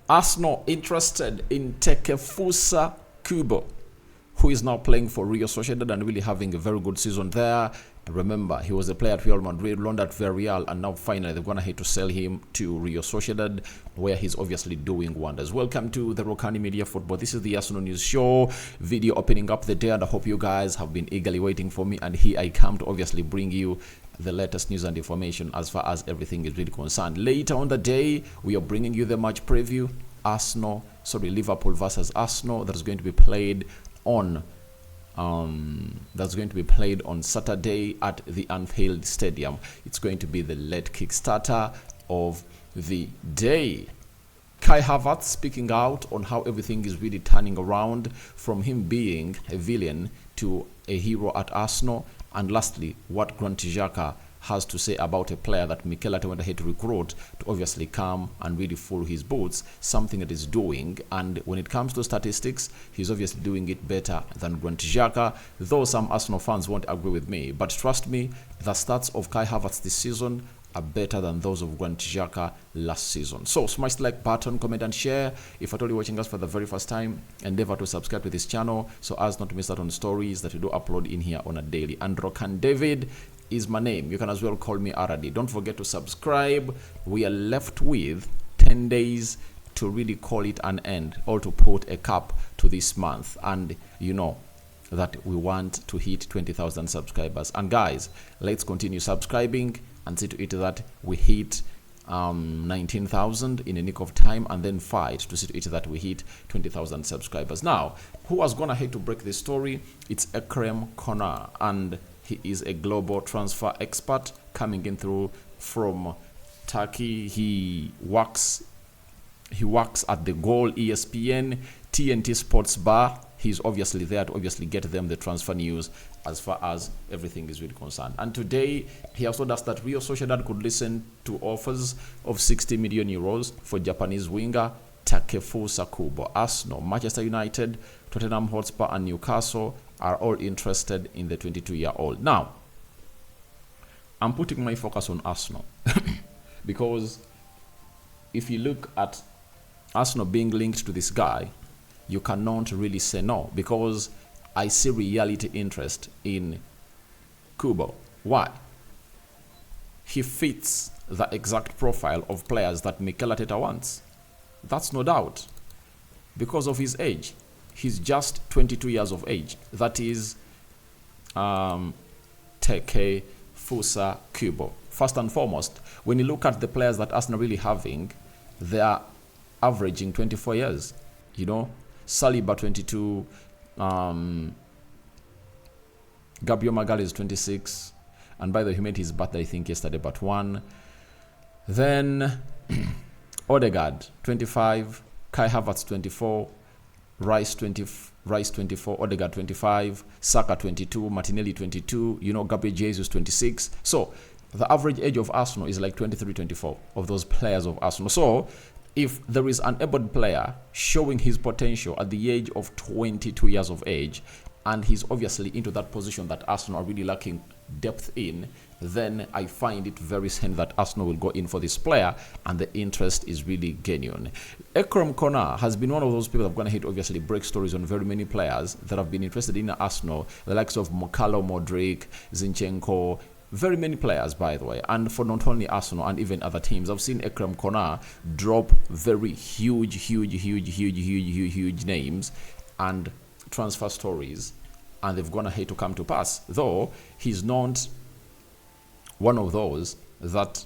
Arsenal interested in Takefusa Kubo, who is now playing for Real Sociedad and really having a very good season there. Remember, he was a player at Real Madrid, loaned at Villarreal, and now finally they're going to have to sell him to Real Sociedad, where he's obviously doing wonders. Welcome to the Rokani Media Football. This is the Arsenal News Show video opening up the day, and I hope you guys have been eagerly waiting for me. And here I come to obviously bring you the latest news and information as far as everything is really concerned. Later on the day, we are bringing you the match preview. Liverpool versus Arsenal. That is going to be played on Saturday at the Anfield Stadium. It's going to be the late kickstarter of the day. Kai Havertz speaking out on how everything is really turning around from him being a villain to a hero at Arsenal. And lastly, what Xhaka has to say about a player that Mikel Arteta went ahead to recruit to obviously come and really fill his boots, something that is doing. And when it comes to statistics, he's obviously doing it better than Xhaka, though some Arsenal fans won't agree with me. But trust me, the stats of Kai Havertz this season are better than those of Xhaka last season. So smash the like button, comment and share. If you're totally watching us for the very first time, endeavor to subscribe to this channel so as not to miss out on stories that we do upload in here on a daily. And Rokani David is my name. You can as well call me Aradi. Don't forget to subscribe. We are left with 10 days to really call it an end, or to put a cap to this month. And you know that we want to hit 20,000 subscribers. And guys, let's continue subscribing and see to it that we hit 19,000 in a nick of time, and then fight to see to it that we hit 20,000 subscribers. Now, who was gonna hate to break this story? It's Konate, and he is a global transfer expert coming in through from Turkey. He works at the Goal, ESPN, TNT Sports Bar. He's obviously there to obviously get them the transfer news as far as everything is really concerned. And today, he also does that Real Sociedad could listen to offers of 60 million euros for Japanese winger Takefusa Kubo. Arsenal, Manchester United, Tottenham Hotspur, and Newcastle are all interested in the 22-year-old. Now, I'm putting my focus on Arsenal because if you look at Arsenal being linked to this guy, you cannot really say no, because I see reality interest in Kubo. Why? He fits the exact profile of players that Mikel Arteta wants. That's no doubt. Because of his age. He's just 22 years of age. That is Takefusa Kubo. First and foremost, when you look at the players that Arsenal really having, they are averaging 24 years. You know, Saliba 22, Gabriel Magalhaes 26, and by the way, he made his birthday, I think, yesterday, but one. Then Odegaard 25, Kai Havertz 24, Rice 24, Odegaard 25, Saka 22, Martinelli 22, you know, Gabriel Jesus 26. So the average age of Arsenal is like 23, 24 of those players of Arsenal. So if there is an able player showing his potential at the age of 22 years of age, and he's obviously into that position that Arsenal are really lacking depth in, then I find it very certain that Arsenal will go in for this player, and the interest is really genuine. Konate has been one of those people that are going to hit obviously break stories on very many players that have been interested in Arsenal, the likes of Mokalo, Modric, Zinchenko, very many players, by the way, and for not only Arsenal and even other teams. I've seen Konate drop very huge names and transfer stories, and they've gone ahead to come to pass, though he's not one of those that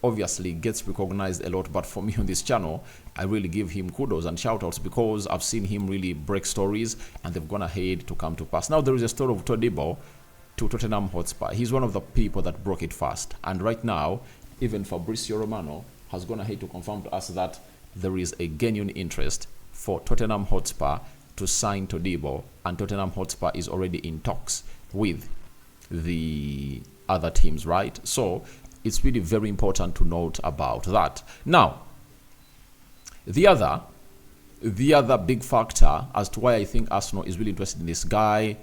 obviously gets recognized a lot. But for me on this channel, I really give him kudos and shout outs because I've seen him really break stories and they've gone ahead to come to pass. Now there is a story of Todibo to Tottenham Hotspur. He's one of the people that broke it fast, and right now even Fabrizio Romano has gone ahead to confirm to us that there is a genuine interest for Tottenham Hotspur to sign Todibo, and Tottenham Hotspur is already in talks with the other teams, right? So it's really very important to note about that. Now, the other big factor as to why I think Arsenal is really interested in this guy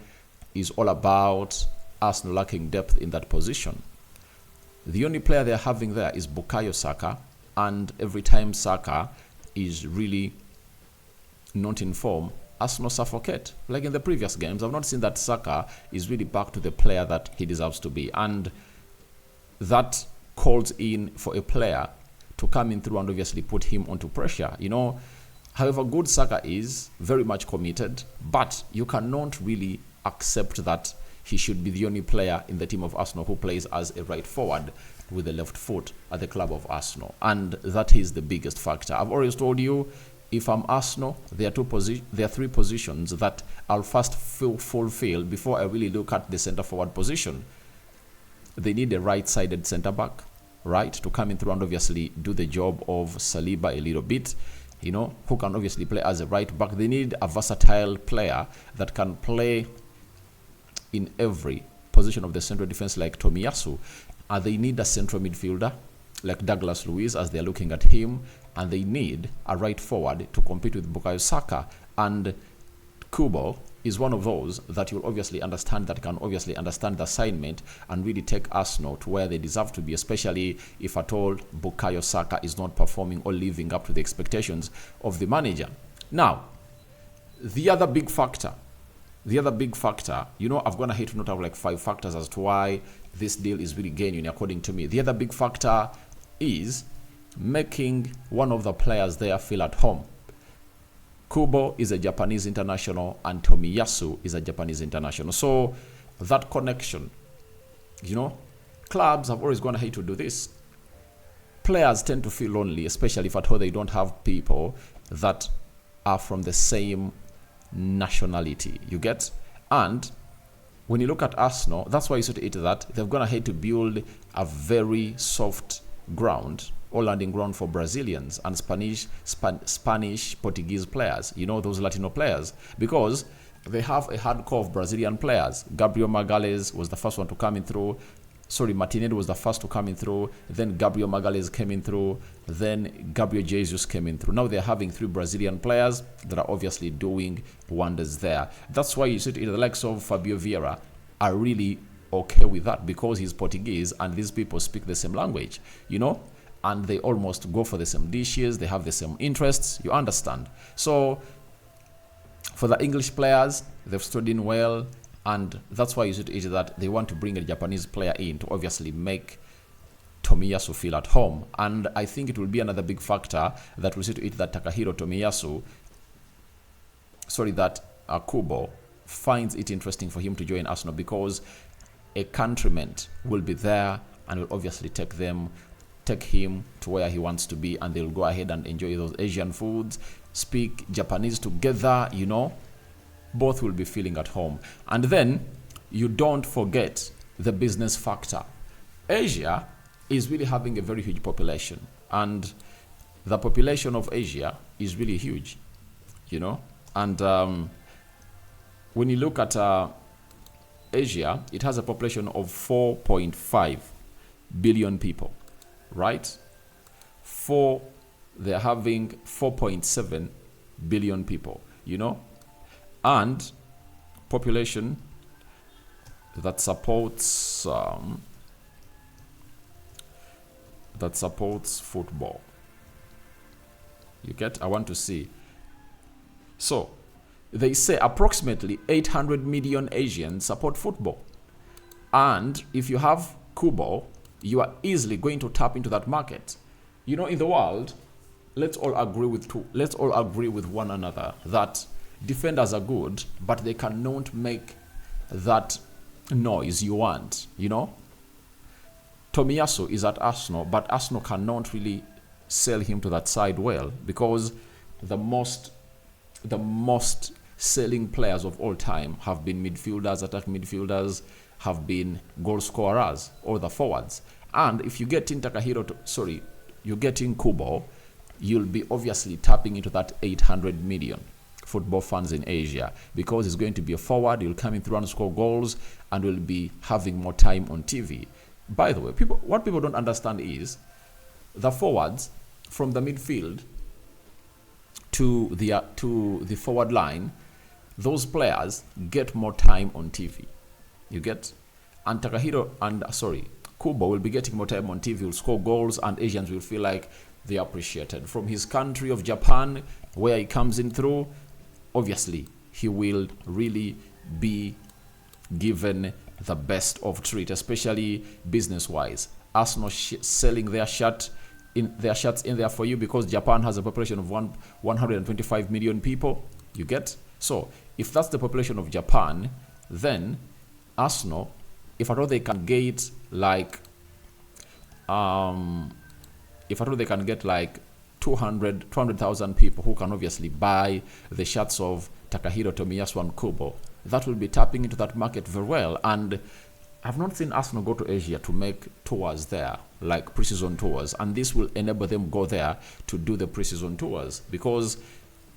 is all about Arsenal lacking depth in that position. The only player they're having there is Bukayo Saka, and every time Saka is really not in form, Arsenal suffocate. Like in the previous games, I've not seen that Xhaka is really back to the player that he deserves to be. And that calls in for a player to come in through and obviously put him onto pressure. However good Xhaka is, very much committed, but you cannot really accept that he should be the only player in the team of Arsenal who plays as a right forward with the left foot at the club of Arsenal. And that is the biggest factor. I've always told you, if I'm Arsenal, there are three positions that I'll first fulfill before I really look at the centre forward position. They need a right-sided centre back, right, to come in through and obviously do the job of Saliba a little bit, who can obviously play as a right back. They need a versatile player that can play in every position of the central defense like Tomiyasu. And they need a central midfielder like Douglas Luiz, as they're looking at him, and they need a right forward to compete with Bukayo Saka. And Kubo is one of those that you'll obviously understand, that can obviously understand the assignment and really take Arsenal to where they deserve to be, especially if at all Bukayo Saka is not performing or living up to the expectations of the manager. Now, the other big factor, I'm going to hate to not have like 5 factors as to why this deal is really genuine according to me. The other big factor is making one of the players there feel at home. Kubo is a Japanese international and Tomiyasu is a Japanese international. So that connection, clubs have always gone ahead to do this. Players tend to feel lonely, especially if at all they don't have people that are from the same nationality. You get? And when you look at Arsenal, that's why you sort of eat that they've gone ahead to build a very soft ground or landing ground for Brazilians and Spanish, Portuguese players, those Latino players, because they have a hardcore of Brazilian players. Gabriel Magalhães was the first one to come in through. Martinelli was the first to come in through. Then Gabriel Magalhães came in through. Then Gabriel Jesus came in through. Now they're having 3 Brazilian players that are obviously doing wonders there. That's why you see the likes of Fabio Vieira are really okay with that, because he's Portuguese and these people speak the same language, and they almost go for the same dishes. They have the same interests. You understand? So for the English players, they've stood in well. And that's why you see that they want to bring a Japanese player in to obviously make Tomiyasu feel at home. And I think it will be another big factor that we see to it that Kubo finds it interesting for him to join Arsenal, because a countryman will be there and will obviously take him to where he wants to be, and they'll go ahead and enjoy those Asian foods, speak Japanese together, both will be feeling at home. And then you don't forget the business factor. Asia is really having a very huge population, and the population of Asia is really huge, and when you look at Asia, it has a population of 4.5 billion people, right? They're having 4.7 billion people, and population that supports football. You get? I want to see. So they say approximately 800 million Asians support football, and if you have Kubo, you are easily going to tap into that market. In the world, let's all agree with one another that defenders are good, but they cannot make that noise you want. Tomiyasu is at Arsenal, but Arsenal cannot really sell him to that side well, because the most selling players of all time have been midfielders, attacking midfielders, have been goal scorers, or the forwards. And if you get in you get in Kubo, you'll be obviously tapping into that 800 million football fans in Asia, because he's going to be a forward. He'll come in through and score goals, and will be having more time on TV. By the way, what people don't understand is the forwards from the midfield to the forward line, those players get more time on TV. You get? And Kubo will be getting more time on TV, will score goals, and Asians will feel like they are appreciated. From his country of Japan, where he comes in through, obviously, he will really be given the best of treat, especially business-wise. Arsenal selling their shirts in there for you because Japan has a population of 125 million people. You get? So if that's the population of Japan, then Arsenal, if at all they can get like 200,000 people who can obviously buy the shirts of Takahiro Tomiyasu and Kubo, that will be tapping into that market very well. And I've not seen Arsenal go to Asia to make tours there, like pre-season tours, and this will enable them go there to do the pre-season tours because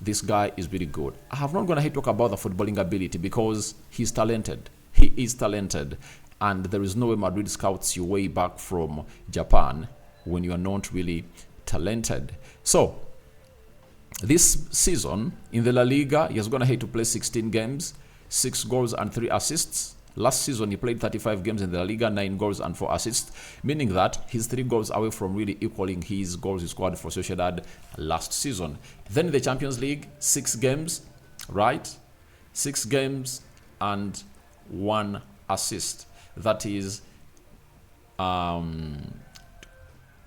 this guy is really good. I have not gonna talk about the footballing ability because he's talented. He is talented, and there is no way Madrid scouts you way back from Japan when you are not really talented. So this season in the La Liga, he's gonna to play 16 games, 6 goals and 3 assists. Last season, he played 35 games in the La Liga, 9 goals and 4 assists, meaning that he's 3 goals away from really equaling his goals he scored for Sociedad last season. Then in the Champions League, 6 games, right? 6 games and 1 assist. That is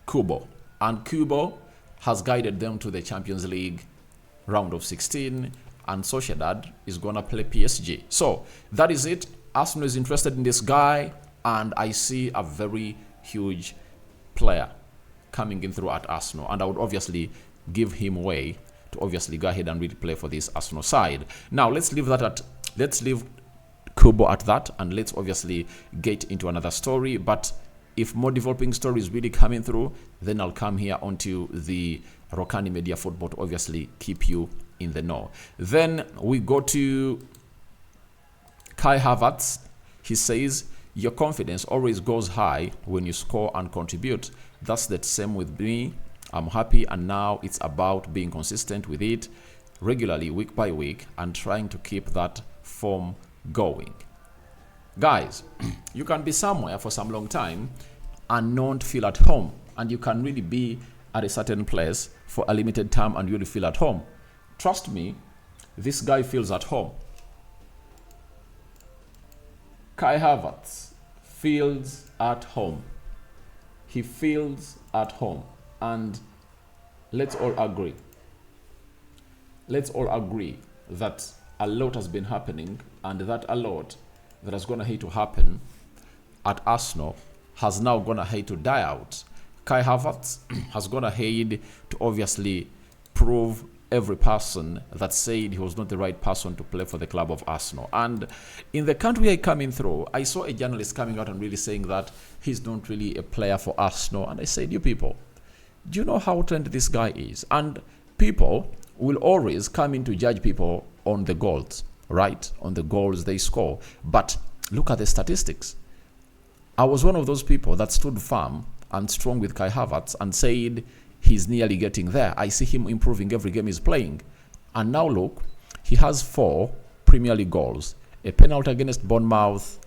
Kubo. And Kubo has guided them to the Champions League round of 16, and Sociedad is going to play PSG. So that is it. Arsenal is interested in this guy, and I see a very huge player coming in through at Arsenal, and I would obviously give him way to obviously go ahead and really play for this Arsenal side. Now let's leave Kubo at that, and let's obviously get into another story. But if more developing stories really coming through, then I'll come here onto the Rokani Media Football to obviously keep you in the know. Then we go to Kai Havertz. He says, your confidence always goes high when you score and contribute. That's the same with me. I'm happy, and now it's about being consistent with it regularly, week by week, and trying to keep that form going. Guys, you can be somewhere for some long time and not feel at home, and you can really be at a certain place for a limited time and you really feel at home. Trust me, this guy feels at home. Kai Havertz feels at home. He feels at home. And let's all agree that a lot has been happening, and that a lot that is going to happen at Arsenal has now gone ahead to die out. Kai Havertz has gone ahead to obviously prove every person that said he was not the right person to play for the club of Arsenal. And in the country I coming through, I saw a journalist coming out and really saying that he's not really a player for Arsenal. And I said, you people, do you know how talented this guy is? And people will always come in to judge people on the goals, right? On the goals they score. But look at the statistics. I was one of those people that stood firm and strong with Kai Havertz and said he's nearly getting there. I see him improving every game he's playing. And now look, he has 4 Premier League goals. A penalty against Bournemouth,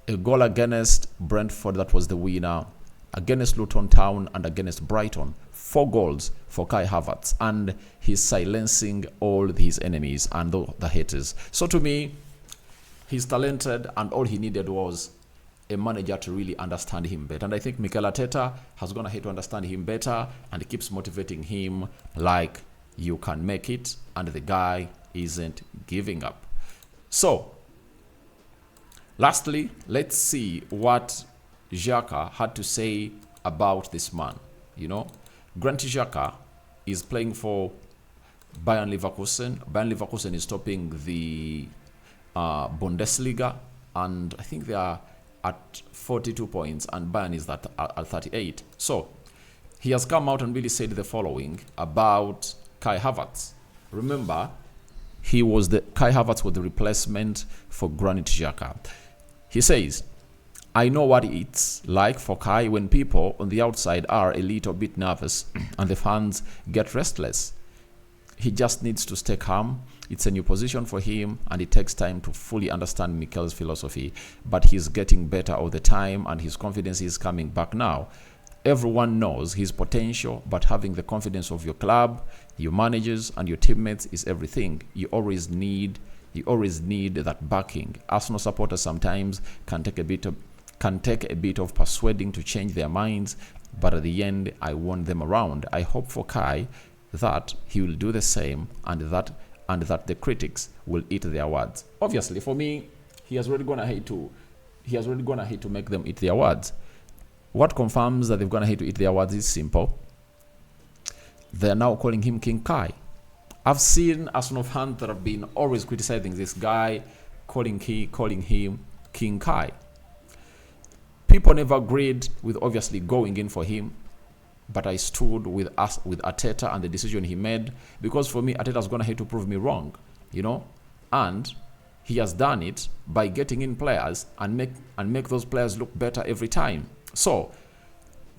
a goal against Brentford that was the winner, against Luton Town, and against Brighton. 4 goals for Kai Havertz, and he's silencing all his enemies and the haters. So to me, he's talented, and all he needed was a manager to really understand him better. And I think Mikel Arteta has gone ahead to understand him better, and he keeps motivating him like you can make it, and the guy isn't giving up. So lastly, let's see what Xhaka had to say about this man. You know, Granit Xhaka is playing for Bayern Leverkusen. Bayern Leverkusen is topping the Bundesliga, and I think they are at 42 points, and Bayern is at 38. So he has come out and really said the following about Kai Havertz. Remember, Kai Havertz was the replacement for Granit Xhaka. He says, I know what it's like for Kai when people on the outside are a little bit nervous and the fans get restless. He just needs to stay calm. It's a new position for him, and it takes time to fully understand Mikel's philosophy. But he's getting better all the time, and his confidence is coming back now. Everyone knows his potential, but having the confidence of your club, your managers, and your teammates is everything. You always need that backing. Arsenal supporters sometimes can take a bit of persuading to change their minds, but at the end, I want them around. I hope for Kai that he will do the same, and that the critics will eat their words. Obviously, for me, he has already gone ahead to make them eat their words. What confirms that they've gone ahead to eat their words is simple. They're now calling him King Kai. I've seen Arsenal fans that have been always criticizing this guy, calling him King Kai. People never agreed with obviously going in for him, but I stood with Arteta and the decision he made, because for me, Arteta's gone ahead to prove me wrong, and he has done it by getting in players and make those players look better every time. So,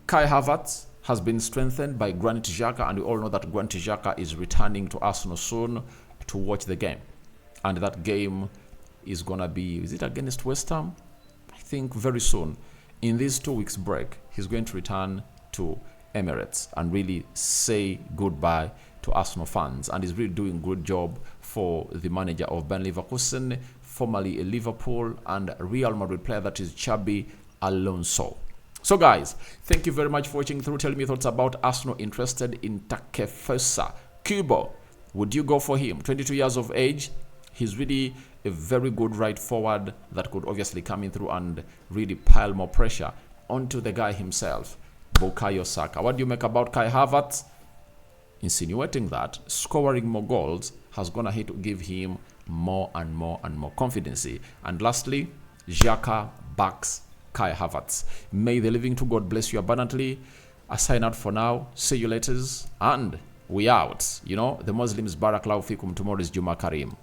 Kai Havertz has been strengthened by Granit Xhaka, and we all know that Granit Xhaka is returning to Arsenal soon to watch the game. And that game is going to be, is it against West Ham? I think very soon. In this 2 weeks break, he's going to return to Emirates and really say goodbye to Arsenal fans. And he's really doing a good job for the manager of Bayer Leverkusen, formerly a Liverpool and Real Madrid player, that is Xabi Alonso. So guys, thank you very much for watching through. Tell me your thoughts about Arsenal interested in Takefusa. Kubo, would you go for him? 22 years of age. He's really a very good right forward that could obviously come in through and really pile more pressure onto the guy himself, Bukayo Saka. What do you make about Kai Havertz? Insinuating that scoring more goals has gone ahead to give him more and more confidence. And lastly, Xhaka backs Kai Havertz. May the living to God bless you abundantly. I sign out for now. See you later. And we out. The Muslims Barakallahu Fikum. Tomorrow is Juma Karim.